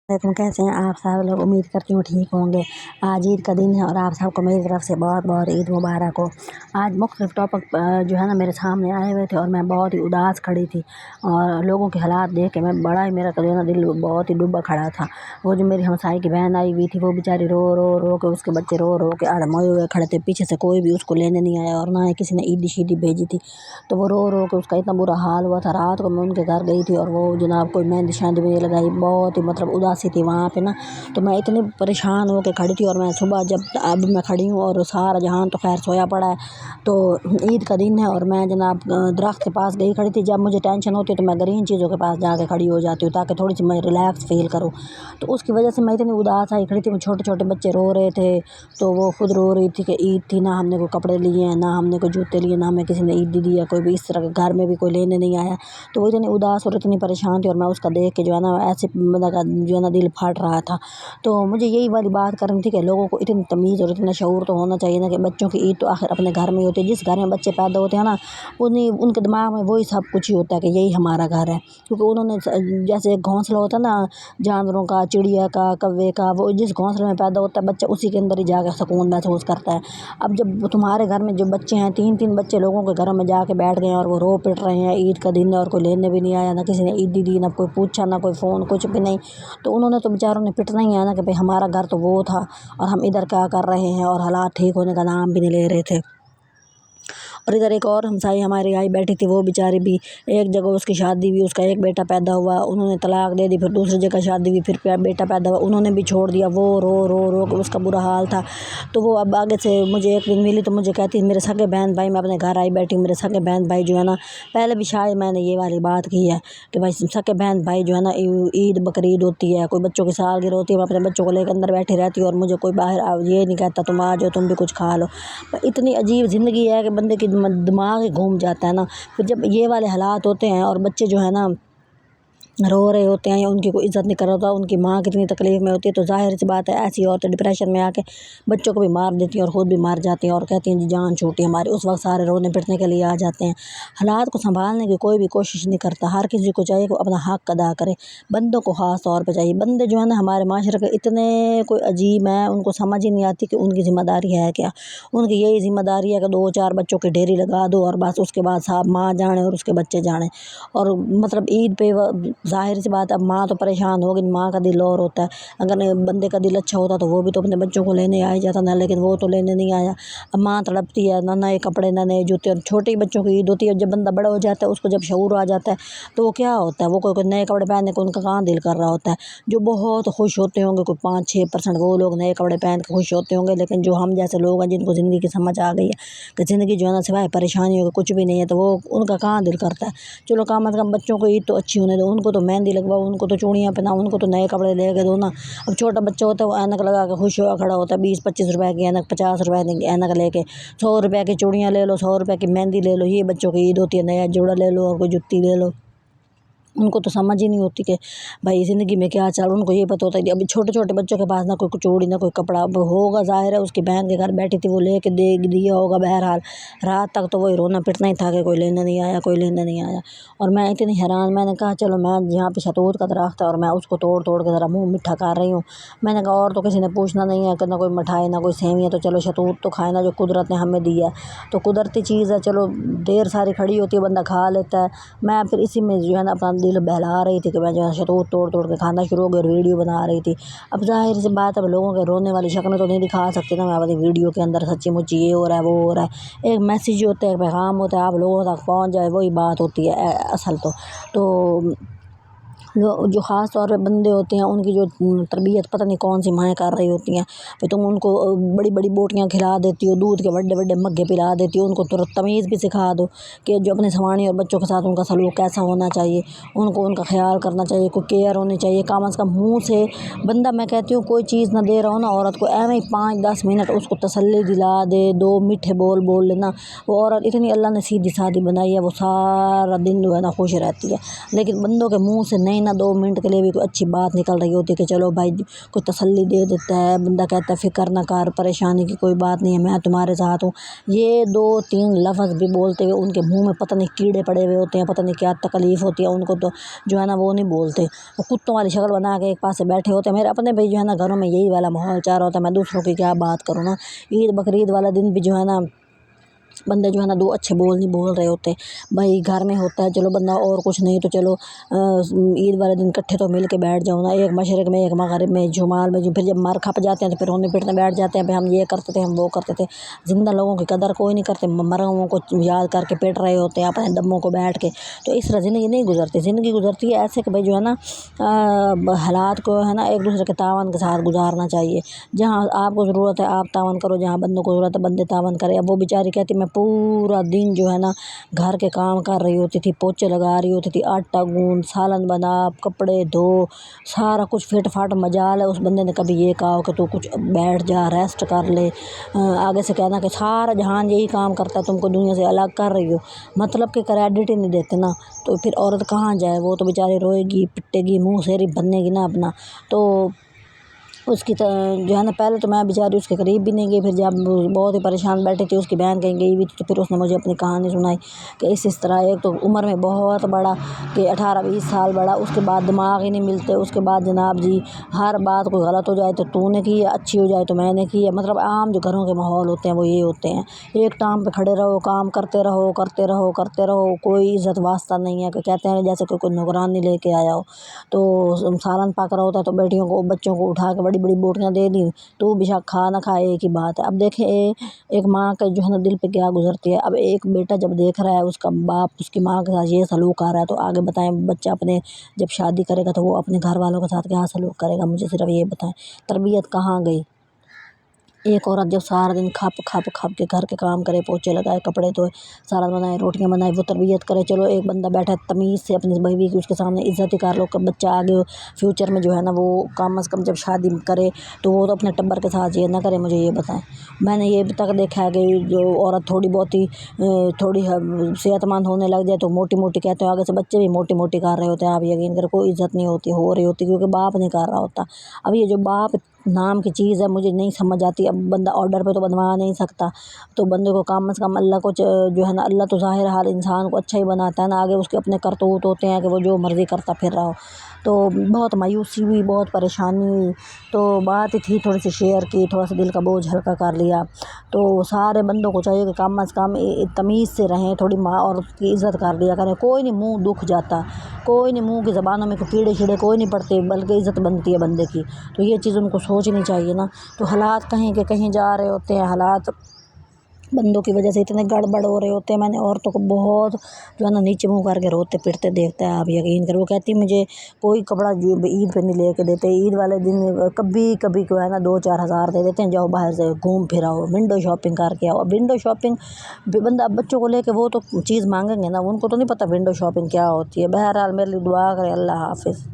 वालेकुम, कैसे हैं आप सब लोग। उम्मीद करती हूँ ठीक होंगे। आज ईद का दिन है और आप सबको मेरी तरफ से बहुत बहुत ईद मुबारक हो। आज मुख्तलिफ टॉपिक जो है ना मेरे सामने आए हुए थे और मैं बहुत ही उदास खड़ी थी और लोगों के हालात देख के मैं बड़ा ही मेरा जो है ना दिल बहुत ही डूबा खड़ा था। वो जो मेरी हमसाई की बहन आई हुई थी वो बेचारी रो रो रो के, उसके बच्चे रो रो के अड़मोए हुए खड़े थे। पीछे से कोई भी उसको लेने नहीं आया और ना ही किसी ने ईदी शीदी भेजी थी। तो वो रो रो के उसका इतना बुरा हाल हुआ था। रात को मैं उनके घर गई थी और वो जनाब कोई मेहंदी शहंदी भी नहीं लगाई, बहुत ही मतलब उदासी थी वहाँ पे ना। तो मैं इतनी परेशान होकर खड़ी थी और मैं सुबह जब अब मैं खड़ी हूँ और सारा जहान तो खैर सोया पड़ा है। तो ईद का दिन है और मैं जनाब दरख्त के पास गई खड़ी थी। जब मुझे टेंशन होती है तो मैं ग्रीन चीज़ों के पास जाके खड़ी हो जाती हूँ ताकि थोड़ी सी मैं रिलैक्स फील करूँ। तो उसकी वजह से मैं इतनी उदास आई खड़ी थी। वो छोटे छोटे बच्चे रो रहे थे तो वो खुद रो रही थी कि ईद थी ना, हमने कोई कपड़े लिए हैं, ना हमने कोई जूते लिए, ना हमें किसी ने ईद दी है, कोई भी इस तरह के घर में भी कोई लेने नहीं आया। तो वो इतनी उदास और इतनी परेशान थी और मैं उसका देख के जो है ना ऐसे मतलब जो है ना दिल फट रहा था। तो मुझे यही वाली बात करनी थी कि लोगों को इतनी तमीज़ और इतना शऊर तो होना चाहिए ना कि बच्चों की ईद तो आखिर अपने घर में ही होती है। जिस घर में बच्चे पैदा होते हैं ना उनके दिमाग में वही सब कुछ ही होता है कि यही हमारा घर है, क्योंकि उन्होंने जैसे एक घोंसला होता है ना जानवरों का, चिड़िया का, कौवे का, वो जिस घोंसले में पैदा होता है बच्चा उसी के अंदर ही जाकर सुकून महसूस करता है। अब जब तुम्हारे घर में जो बच्चे हैं, तीन तीन बच्चे लोगों के घरों में जाके बैठ गए और वो रो पिट रहे हैं, ईद का दिन है और कोई लेने भी नहीं आया, ना किसी ने ईद दी, ना कोई पूछा, ना कोई फ़ोन, कुछ भी नहीं। तो उन्होंने तो बेचारों ने पिटना ही है ना कि भाई हमारा घर तो वो था और हम इधर क्या कर रहे हैं, और हालात ठीक होने का नाम भी नहीं ले रहे थे। और इधर एक और हमसाई हमारी आई बैठी थी, वो बेचारी भी एक जगह उसकी शादी हुई, उसका एक बेटा पैदा हुआ, उन्होंने तलाक दे दी, फिर दूसरी जगह शादी हुई, फिर बेटा पैदा हुआ, उन्होंने भी छोड़ दिया। वो रो रो रो के उसका बुरा हाल था। तो वो अब आगे से मुझे एक दिन मिली तो मुझे कहती मेरे सगे बहन भाई, मैं अपने घर आई बैठी हूँ, मेरे सगे बहन भाई जो है ना, पहले भी शायद मैंने ये वाली बात की है कि भाई सगे बहन भाई जो है ना ईद बकरीद होती है, कोई बच्चों की सालगिरह होती है, मैं अपने बच्चों को लेकर अंदर बैठी रहती हूँ और मुझे कोई बाहर ये नहीं कहता तुम आ जाओ, तुम भी कुछ खा लो। इतनी अजीब ज़िंदगी है कि बंदे की दिमाग ही घूम जाता है ना। फिर जब ये वाले हालात होते हैं और बच्चे जो है ना रो रहे होते हैं या उनकी कोई इज़्ज़त नहीं कर रहा होता, उनकी माँ कितनी तकलीफ़ में होती है, तो ज़ाहिर सी बात है ऐसी औरतें डिप्रेशन में आके बच्चों को भी मार देती हैं और ख़ुद भी मार जाती हैं और कहती हैं जी जान छूटी हमारी। उस वक्त सारे रोने पिटने के लिए आ जाते हैं। हालात को संभालने की कोई भी कोशिश नहीं करता। हर किसी को चाहिए कि अपना हक़ अदा करे, बंदों को ख़ास तौर पर चाहिए। बंदे जो है ना हमारे माशरे के इतने कोई अजीब हैं, उनको समझ ही नहीं आती कि उनकी ज़िम्मेदारी है क्या। उनकी यही ज़िम्मेदारी है कि दो चार बच्चों की ढेरी लगा दो और बस उसके बाद साहब माँ जाने और उसके बच्चे जाने। और मतलब ईद पे ज़ाहिर सी बात है अब माँ तो परेशान होगी, माँ का दिल और होता है। अगर बंदे का दिल अच्छा होता तो वो भी तो अपने बच्चों को लेने आ ही जाता ना, लेकिन वो तो लेने नहीं आया। अब माँ तड़पती है, ना नए कपड़े, ना नए जूते, और छोटे बच्चों की ईद होती है। जब बंदा बड़ा हो जाता है उसको जब शऊर आ जाता है तो वो क्या होता है, वो कोई नए कपड़े पहनने को उनका कहाँ दिल कर रहा होता है। जो बहुत खुश होते होंगे कोई 5-6% वो लोग नए कपड़े पहन के खुश होते होंगे, लेकिन जो हम जैसे लोग हैं जिनको ज़िंदगी की समझ आ गई है कि ज़िंदगी जो है ना सिवाय परेशानियों के कुछ भी नहीं है, तो वो उनका कहाँ दिल करता है। चलो कम अज़ कम बच्चों को ईद तो अच्छी होने दो, उनको तो मेहंदी लगवाओ, उनको तो चूड़ियाँ पहनाओ, उनको तो नए कपड़े ले के दो ना। अब छोटा बच्चा होता है वो ऐनक लगा के खुश हुआ खड़ा होता है, 20-25 रुपए की ऐनक, 50 रुपए की ऐनक लेके, 100 रुपए की चूड़ियाँ ले लो, 100 रुपए की मेहंदी ले लो। ये बच्चों की ईद होती है, नया जोड़ा ले लो और कोई जुत्ती ले लो। उनको तो समझ ही नहीं होती कि भाई ज़िंदगी में क्या चल। उनको ये पता होता है कि अभी छोटे छोटे बच्चों के पास ना कोई चूड़ी, ना कोई कपड़ा। अब होगा ज़ाहिर है उसकी बहन के घर बैठी थी, वो लेके दे दिया होगा। बहरहाल रात तक तो वही रोना पिटना ही था कि कोई लेने नहीं आया, कोई लेने नहीं आया। और मैं इतनी हैरान, मैंने कहा चलो मैं यहाँ पे शतूत का दरख्त है और मैं उसको तोड़ तोड़ के ज़रा मुँह मीठा कर रही हूँ। मैंने कहा और तो किसी ने पूछना नहीं है कि ना कोई मिठाई, ना कोई सेवियाँ, तो चलो शतूत तो खाए ना, जो कुदरत ने हमें दिया है। तो कुदरती चीज़ है, चलो देर सारी खड़ी होती है, बंदा खा लेता है। मैं फिर इसी में जो है ना अपना दिल बहला रही थी कि मैं जो है शतूत तोड़ तोड़ के खाना शुरू हो गई और वीडियो बना रही थी। अब ज़ाहिर सी बात है अब लोगों के रोने वाली शक्ल तो नहीं दिखा सकती ना मैं अपनी वीडियो के अंदर, सच्ची मुच्ची ये हो रहा है, वो हो रहा है। एक मैसेज होता है, एक पैगाम होता है, आप लोगों तक पहुँच जाए, वही बात होती है असल तो जो ख़ास तौर पे बंदे होते हैं उनकी जो तरबियत पता नहीं कौन सी माएँ कर रही होती हैं। फिर तुम उनको बड़ी बड़ी बोटियाँ खिला देती हो, दूध के बड़े बड़े मग्गे पिला देती हो, उनको तो तमीज़ भी सिखा दो कि जो अपने सवानी और बच्चों के साथ उनका सलूक कैसा होना चाहिए, उनको उनका ख्याल करना चाहिए, कोई केयर होनी चाहिए। कम से कम मुँह से बंदा, मैं कहती हूँ कोई चीज़ ना दे रहा हो ना औरत को, ऐਵੇਂ ही 5-10 मिनट उसको तसल्ली दिला दे, 2 मीठे बोल लेना। वो औरत इतनी अल्लाह ने सीधी सादी बनाई है, वो सारा दिन जो है ना खुश रहती है। लेकिन बंदों के मुँह से नहीं ना 2 मिनट के लिए भी कोई अच्छी बात निकल रही होती है कि चलो भाई कोई तसल्ली दे देता है, बंदा कहता है फ़िक्र ना कर, परेशानी की कोई बात नहीं है, मैं तुम्हारे साथ हूँ। ये 2-3 लफ्ज़ भी बोलते हुए उनके मुँह में पता नहीं कीड़े पड़े हुए होते हैं, पता नहीं क्या तकलीफ़ होती है उनको, तो जो है ना वो नहीं बोलते। वो कुत्तों वाली शक्ल बना के एक पास से बैठे होते हैं। मेरे अपने भाई जो है ना घरों में यही वाला माहौल चाह रहा होता है, मैं दूसरों की क्या बात करूँ ना। ईद बकरीद वाला दिन भी जो है ना बंदे जो है ना 2 अच्छे बोल नहीं बोल रहे होते। भाई घर में होता है चलो बंदा, और कुछ नहीं तो चलो ईद वाले दिन इकट्ठे तो मिल के बैठ जाओ ना, एक मशरक़ में एक मग़रिब में जुमाल में। जो फिर जब मार खप जाते हैं तो फिर रोने पिटने बैठ जाते हैं, भाई हम ये करते थे, हम वो करते थे। ज़िंदा लोगों की कदर कोई नहीं करते, मरे हुओं को याद करके पिट रहे होते हैं अपने दम्मों को बैठ के। तो इस तरह ज़िंदगी नहीं गुज़रती। ज़िंदगी गुज़रती है ऐसे कि भाई जो है ना हालात को है ना एक दूसरे के तावन के साथ गुजारना चाहिए। जहाँ आपको ज़रूरत है आप तावन करो, जहाँ बंदों को ज़रूरत है बंदे तावन करें। अब वो बेचारी कहती मैं पूरा दिन जो है ना घर के काम कर रही होती थी, पोछे लगा रही होती थी, आटा गूंद, सालन बना, कपड़े धो, सारा कुछ फिट फाट मजाल है। उस बंदे ने कभी ये कहा हो कि तू कुछ बैठ जा, रेस्ट कर ले। आगे से कहना कि सारा जहान यही काम करता है, तुमको दुनिया से अलग कर रही हो, मतलब कि क्रेडिट ही नहीं देते ना। तो फिर औरत कहाँ जाए, वो तो बेचारी रोएगी पिटेगी, मुँह सेरी बनेगी ना अपना। तो उसकी जो है ना पहले तो मैं बेचारी उसके करीब भी नहीं गई। फिर जब बहुत ही परेशान बैठी थी, उसकी बहन कहीं गई हुई थी, तो फिर उसने मुझे अपनी कहानी सुनाई कि इस तरह एक तो उम्र में बहुत बड़ा कि 18-20 साल बड़ा, उसके बाद दिमाग ही नहीं मिलते, उसके बाद जनाब जी हर बात कोई गलत हो जाए तो तूने की है, अच्छी हो जाए तो मैंने की है। मतलब आम जो घरों के माहौल होते हैं वो ये होते हैं। एक टांग पे खड़े रहो, काम करते रहो करते रहो करते रहो, कोई इज़्ज़त वास्ता नहीं है। कि कहते हैं जैसे कोई नौकरानी लेके आया हो। तो सालन पक रहा होता है तो बेटियों को बच्चों को उठा के बड़ी बड़ी बोटियाँ दे दी, तो बेशक खा ना खाए एक ही बात है। अब देखें एक माँ का जो है ना दिल पे क्या गुजरती है। अब एक बेटा जब देख रहा है उसका बाप उसकी माँ के साथ ये सलूक आ रहा है, तो आगे बताएं बच्चा अपने जब शादी करेगा तो वो अपने घर वालों के साथ क्या सलूक करेगा। मुझे सिर्फ ये बताएं, तरबियत कहाँ गई। एक औरत जब सारा दिन खप खप खप के घर के काम करे, पोछे लगाए, कपड़े धोए, सालन बनाए, रोटियां बनाए, वो तरबियत करे। चलो एक बंदा बैठा है तमीज़ से अपनी बीवी की उसके सामने इज़्ज़त ही कर लो। कब बच्चा आगे फ्यूचर में जो है ना वो कम से कम जब शादी करे तो वो तो अपने टब्बर के साथ ये ना करे। मुझे ये बताएं, मैंने ये तक देखा है कि जो औरत थोड़ी बहुत ही थोड़ी सेहतमंद होने लग जाए तो मोटी मोटी कहते हैं, आगे से बच्चे भी मोटी मोटी कर रहे होते हैं। आप यकीन करें कोई इज़्ज़त नहीं होती, हो रही होती, क्योंकि बाप नहीं कर रहा होता। अब ये जो बाप नाम की चीज़ है मुझे नहीं समझ आती। अब बंदा ऑर्डर पे तो बनवा नहीं सकता, तो बंदे को कम से कम अल्लाह को जो है ना, अल्लाह तो ज़ाहिर हाल इंसान को अच्छा ही बनाता है ना, आगे उसके अपने करतूत होते हैं कि वो जो मर्ज़ी करता फिर रहा हो। तो बहुत मायूसी हुई, बहुत परेशानी हुई। तो बात ही थी थोड़ी सी शेयर की, थोड़ा सा दिल का बोझ हल्का कर लिया। तो सारे बंदों को चाहिए कि कम से कम तमीज़ से रहें, थोड़ी माँ और की इज़्ज़त कर दिया करें। कोई नहीं मुँह दुख जाता, कोई नहीं मुँह की ज़बानों में कीड़े शीड़े कोई नहीं पड़ते, बल्कि इज़्ज़त बनती है बंदे की। तो ये चीज़ उनको सोचनी चाहिए ना। तो हालात कहीं के कहीं जा रहे होते हैं, हालात बंदों की वजह से इतने गड़बड़ हो रहे होते हैं। मैंने औरतों को बहुत जो है ना नीचे मुँह करके रोते पिटते देखते हैं, आप यकीन करो। वो कहती मुझे कोई कपड़ा जो ईद पे नहीं लेके देते, ईद वाले दिन कभी कभी को है ना 2-4 हज़ार दे देते हैं, जाओ बाहर से घूम फिर आओ, विंडो शॉपिंग करके आओ। अब विंडो शॉपिंग बंदा अब बच्चों को लेके वो तो चीज़ मांगेंगे ना, उनको तो नहीं पता विंडो शॉपिंग क्या होती है। बहरहाल मेरे लिए दुआ करें। अल्लाह हाफिज़।